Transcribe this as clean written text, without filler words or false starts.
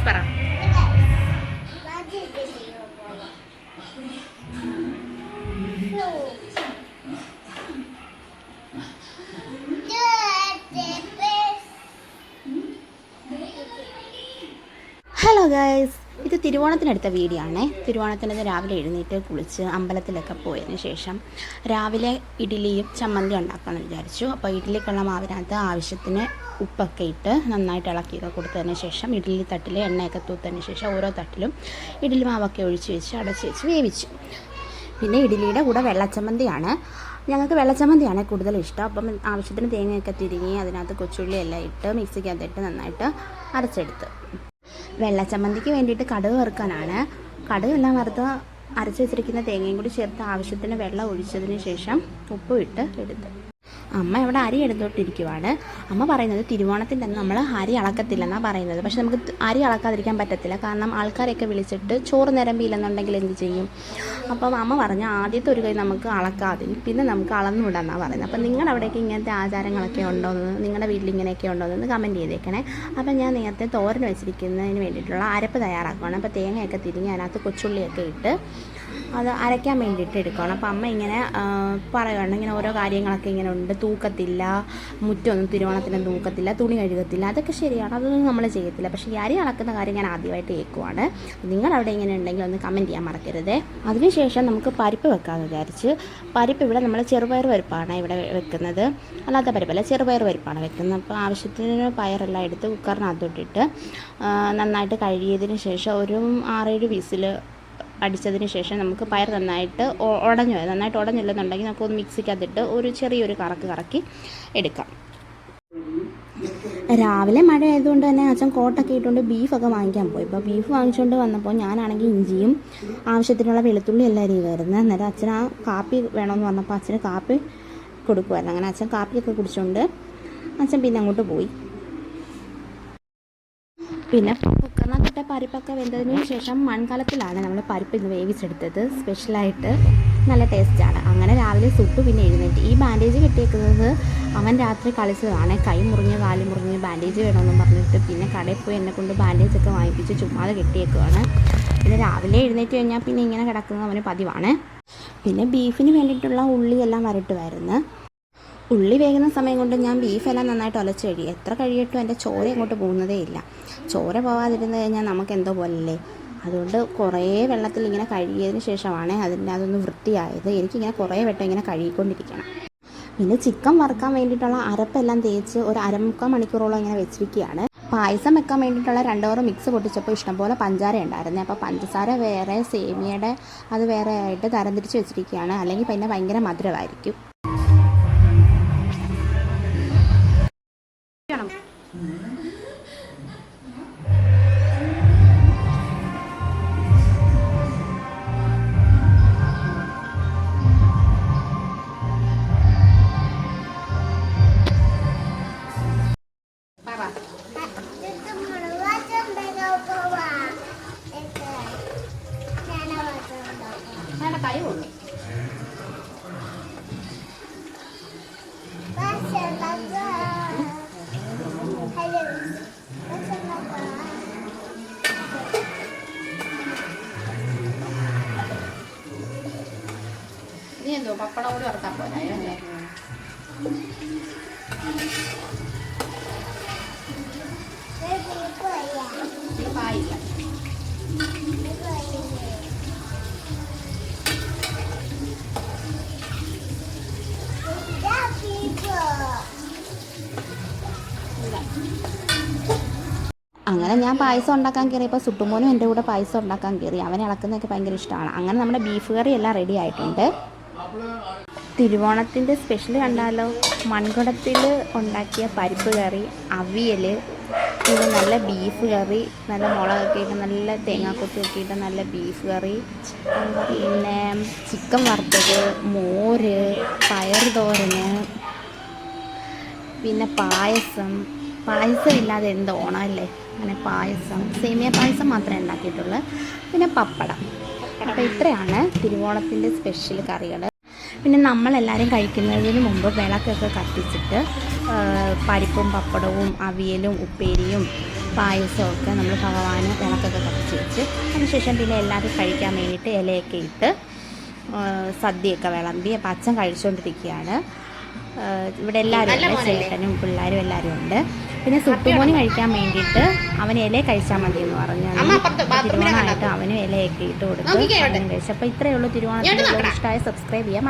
പറ. Hello guys, ഇത് തിരുവോണത്തിനടുത്ത video ആണേ. തിരുവോണത്തിനത് രാവിലെ എഴുന്നേറ്റ് കുളിച്ച് അമ്പലത്തിലൊക്കെ പോയതിന് ശേഷം രാവിലെ ഇഡ്ഡലിയും ചമ്മന്തി ഉണ്ടാക്കാമെന്ന് വിചാരിച്ചു. അപ്പോൾ ഇഡ്ഡലിക്കുള്ള മാവിനകത്ത് ആവശ്യത്തിന് ഉപ്പൊക്കെ ഇട്ട് നന്നായിട്ട് ഇളക്കിയൊക്കെ കൊടുത്തതിന് ശേഷം ഇഡ്ഡലി തട്ടിൽ എണ്ണയൊക്കെ തൂത്തതിന് ശേഷം ഓരോ തട്ടിലും ഇഡ്ഡലി മാവൊക്കെ ഒഴിച്ച് വെച്ച് അടച്ച് വെച്ച് വേവിച്ചു. പിന്നെ ഇഡ്ഡലിയുടെ കൂടെ വെള്ളച്ചമ്മന്തിയാണ്. ഞങ്ങൾക്ക് വെള്ളച്ചമ്മന്തിയാണ് കൂടുതൽ ഇഷ്ടം. അപ്പം ആവശ്യത്തിന് തേങ്ങയൊക്കെ തിരിങ്ങി അതിനകത്ത് കൊച്ചുള്ളി എല്ലാം ഇട്ട് മിക്സിക്കകത്തിട്ട് നന്നായിട്ട് അരച്ചെടുത്ത്. വെള്ളച്ചമ്മന്തിക്ക് വേണ്ടിയിട്ട് കടുക് വറുക്കാനാണ്. കടുകെല്ലാം വറുത്ത് അരച്ച് വെച്ചിരിക്കുന്ന തേങ്ങയും കൂടി ചേർത്ത് ആവശ്യത്തിന് വെള്ളം ഒഴിച്ചതിന് ശേഷം ഉപ്പും ഇട്ട് എടുത്ത്. അമ്മ ഇവിടെ അരി എടുത്തോട്ടിരിക്കുവാണ്. അമ്മ പറയുന്നത് തിരുവോണത്തിൻ്റെ അന്ന് നമ്മൾ അരി അളക്കത്തില്ലെന്നാണ് പറയുന്നത്. പക്ഷെ നമുക്ക് അരി അളക്കാതിരിക്കാൻ പറ്റത്തില്ല. കാരണം ആൾക്കാരെയൊക്കെ വിളിച്ചിട്ട് ചോറ് നിരമ്പിയില്ലെന്നുണ്ടെങ്കിൽ എന്ത് ചെയ്യും? അപ്പം അമ്മ പറഞ്ഞു ആദ്യത്തെ ഒരു കൈ നമുക്ക് അളക്കാതെ പിന്നെ നമുക്ക് അളന്നുവിടാമെന്നാണ് പറയുന്നത്. അപ്പം നിങ്ങളുടെ അവിടേക്ക് ഇങ്ങനത്തെ ആചാരങ്ങളൊക്കെ ഉണ്ടോയെന്ന്, നിങ്ങളുടെ വീട്ടിൽ ഇങ്ങനെയൊക്കെ ഉണ്ടോയെന്ന് കമൻറ്റ് ചെയ്തേക്കണേ. അപ്പം ഞാൻ നേരത്തെ തോരൻ വെച്ചിരിക്കുന്നതിന് വേണ്ടിയിട്ടുള്ള അരപ്പ് തയ്യാറാക്കുകയാണ്. അപ്പോൾ തേങ്ങയൊക്കെ തിരിഞ്ഞ് അതിനകത്ത് കൊച്ചുള്ളിയൊക്കെ ഇട്ട് അത് അരയ്ക്കാൻ വേണ്ടിയിട്ട് എടുക്കുകയാണ്. അപ്പം അമ്മ ഇങ്ങനെ പറയുകയാണ്, ഇങ്ങനെ ഓരോ കാര്യങ്ങളൊക്കെ ഇങ്ങനെ ഉണ്ട്. തൂക്കത്തില്ല, മുറ്റമൊന്നും തിരുവോണത്തിന് തൂക്കത്തില്ല, തുണി കഴുകത്തില്ല. അതൊക്കെ ശരിയാണ്, അതൊന്നും നമ്മൾ ചെയ്യത്തില്ല. പക്ഷേ ഈ അരി അളക്കുന്ന കാര്യം ഞാൻ ആദ്യമായിട്ട് കേൾക്കുവാണ്. നിങ്ങളവിടെ ഇങ്ങനെ ഉണ്ടെങ്കിൽ ഒന്ന് കമൻറ്റ് ചെയ്യാൻ മറക്കരുതേ. അതിനുശേഷം നമുക്ക് പരിപ്പ് വെക്കാമെന്ന് വിചാരിച്ച്. പരിപ്പ് ഇവിടെ നമ്മൾ ചെറുപയർ പരിപ്പാണ് ഇവിടെ വെക്കുന്നത്, അല്ലാത്ത പരിപ്പല്ല, ചെറുപയർ പരിപ്പാണ് വെക്കുന്നത്. അപ്പോൾ ആവശ്യത്തിന് പയറെല്ലാം എടുത്ത് കുക്കറിനകത്തോട്ടിട്ട് നന്നായിട്ട് കഴുകിയതിന് ശേഷം ഒരു 6-7 വിസിൽ അടിച്ചതിന് ശേഷം നമുക്ക് പയർ നന്നായിട്ട് ഉടഞ്ഞില്ലെന്നുണ്ടെങ്കിൽ നമുക്കൊന്ന് മിക്സിക്കകത്തിട്ട് ഒരു ചെറിയൊരു കറക്കി എടുക്കാം. രാവിലെ മഴ ആയതുകൊണ്ട് തന്നെ അച്ഛൻ കോട്ടൊക്കെ ഇട്ടുകൊണ്ട് ബീഫൊക്കെ വാങ്ങിക്കാൻ പോയി. ഇപ്പോൾ ബീഫ് വാങ്ങിച്ചുകൊണ്ട് വന്നപ്പോൾ ഞാനാണെങ്കിൽ ഇഞ്ചിയും ആവശ്യത്തിനുള്ള വെളുത്തുള്ളി എല്ലാം അരിയുമായിരുന്നു. അന്നേരം അച്ഛൻ ആ കാപ്പി വേണമെന്ന് പറഞ്ഞപ്പോൾ അച്ഛന് കാപ്പി കൊടുക്കുമായിരുന്നു. അങ്ങനെ അച്ഛൻ കാപ്പിയൊക്കെ കുടിച്ചുകൊണ്ട് അച്ഛൻ പിന്നെ അങ്ങോട്ട് പോയി. പിന്നെ കുക്കറിനകത്തിട്ട പരിപ്പൊക്കെ വെന്തതിന് ശേഷം മൺകലത്തിലാണ് നമ്മൾ പരിപ്പ് ഇന്ന് വേവിച്ചെടുത്തത്. സ്പെഷ്യലായിട്ട് നല്ല ടേസ്റ്റാണ്. അങ്ങനെ രാവിലെ സുട്ടു പിന്നെ എഴുന്നേറ്റ്. ഈ ബാൻഡേജ് കെട്ടിയേക്കുന്നത് അവൻ രാത്രി കളിച്ചതാണ്. കൈ മുറിഞ്ഞ് കാല് മുറിഞ്ഞ് ബാൻഡേജ് വേണമെന്ന് പറഞ്ഞിട്ട് പിന്നെ കടയിൽ പോയി എന്നെ കൊണ്ട് ബാൻഡേജൊക്കെ വാങ്ങിപ്പിച്ച് ചുമ്മാതെ കെട്ടിയേക്കുവാണ്. പിന്നെ രാവിലെ എഴുന്നേറ്റ് കഴിഞ്ഞാൽ പിന്നെ ഇങ്ങനെ കിടക്കുന്നത് അവന് പതിവാണ്. പിന്നെ ബീഫിന് വേണ്ടിയിട്ടുള്ള ഉള്ളിയെല്ലാം വരട്ടുമായിരുന്നു. ഉള്ളി വേകുന്ന സമയം കൊണ്ട് ഞാൻ ബീഫെല്ലാം നന്നായിട്ട് ഉലച്ച് കഴിയും. എത്ര കഴിയിട്ടും എൻ്റെ ചോര അങ്ങോട്ട് പോകുന്നതേ ഇല്ല. ചോര പോകാതിരുന്ന് കഴിഞ്ഞാൽ നമുക്ക് എന്തോ പോലല്ലേ. അതുകൊണ്ട് കുറേ വെള്ളത്തിൽ ഇങ്ങനെ കഴുകിയതിന് ശേഷമാണ് അതൊന്ന് വൃത്തിയായത്. എനിക്കിങ്ങനെ കുറേ വട്ടം ഇങ്ങനെ കഴുകിക്കൊണ്ടിരിക്കണം. പിന്നെ ചിക്കൻ വറുക്കാൻ വേണ്ടിയിട്ടുള്ള അരപ്പെല്ലാം തേച്ച് ഒരു 1/4 മണിക്കൂറോളം ഇങ്ങനെ വെച്ചിരിക്കുകയാണ്. പായസം വെക്കാൻ വേണ്ടിയിട്ടുള്ള 2 ഓവർ മിക്സ് പൊട്ടിച്ചപ്പോൾ ഇഷ്ടംപോലെ പഞ്ചാര ഉണ്ടായിരുന്നു. അപ്പോൾ പഞ്ചസാര വേറെ, സേമിയയുടെ അത് വേറെ ആയിട്ട് തരംതിരിച്ച് വെച്ചിരിക്കുകയാണ്. അല്ലെങ്കിൽ പിന്നെ ഭയങ്കര മധുരമായിരിക്കും. എന്തോ പപ്പടം കൂടി വറുക്കാൻ പോരായോ അല്ലേ? പായില്ല. അങ്ങനെ ഞാൻ പായസം ഉണ്ടാക്കാൻ കയറിയപ്പോൾ സുട്ടുമോനും എൻ്റെ കൂടെ പായസം ഉണ്ടാക്കാൻ കയറി. അവനെ ഇളക്കുന്നതൊക്കെ ഭയങ്കര ഇഷ്ടമാണ്. അങ്ങനെ നമ്മുടെ ബീഫ് കറി എല്ലാം റെഡി ആയിട്ടുണ്ട്. തിരുവോണത്തിൻ്റെ സ്പെഷ്യൽ കണ്ടാലോ. മൺകുടത്തിൽ ഉണ്ടാക്കിയ പരിപ്പ് കറി, അവിയൽ, ഇത് നല്ല ബീഫ് കറി, നല്ല മുളകൊക്കെ ഇട്ട് നല്ല തേങ്ങാക്കൊത്തൊക്കെ ഇട്ട് നല്ല ബീഫ് കറി, പിന്നെ ചിക്കൻ വറുത്തത്, മോര്, പയർ തോരന്, പിന്നെ പായസം ഇല്ലാതെ എന്ത് ഓണമല്ലേ. അങ്ങനെ പായസം, സേമിയ പായസം മാത്രമേ ഉണ്ടാക്കിയിട്ടുള്ളൂ. പിന്നെ പപ്പടം. അപ്പോൾ ഇത്രയാണ് തിരുവോണത്തിൻ്റെ സ്പെഷ്യൽ കറികൾ. പിന്നെ നമ്മളെല്ലാവരും കഴിക്കുന്നതിന് മുമ്പ് വിളക്കൊക്കെ കത്തിച്ചിട്ട് പരിപ്പും പപ്പടവും അവിയലും ഉപ്പേരിയും പായസവും ഒക്കെ നമ്മൾ ഭഗവാന് വിളക്കൊക്കെ കത്തിച്ച് വെച്ച് അതിനുശേഷം പിന്നെ എല്ലാവരും കഴിക്കാൻ വേണ്ടിയിട്ട് ഇലയൊക്കെ ഇട്ട് സദ്യയൊക്കെ വിളമ്പി അപ്പം അച്ഛൻ കഴിച്ചുകൊണ്ടിരിക്കുകയാണ്. ഇവിടെ എല്ലാവരും ഉണ്ട്, ചേട്ടനും പിള്ളേരും എല്ലാവരും ഉണ്ട്. പിന്നെ സുട്ടുമോന് കഴിക്കാൻ വേണ്ടിയിട്ട് അവന് ഇല കഴിച്ചാൽ മതി എന്ന് പറഞ്ഞു. തിരുവോണമായിട്ട് അവനും ഇലയൊക്കെ ഇട്ട് കൊടുത്ത് അവനും കഴിച്ചു. അപ്പോൾ ഇത്രയേ ഉള്ളൂ തിരുവോണത്തിനുള്ള. ഇഷ്ടമായ സബ്സ്ക്രൈബ് ചെയ്യാം.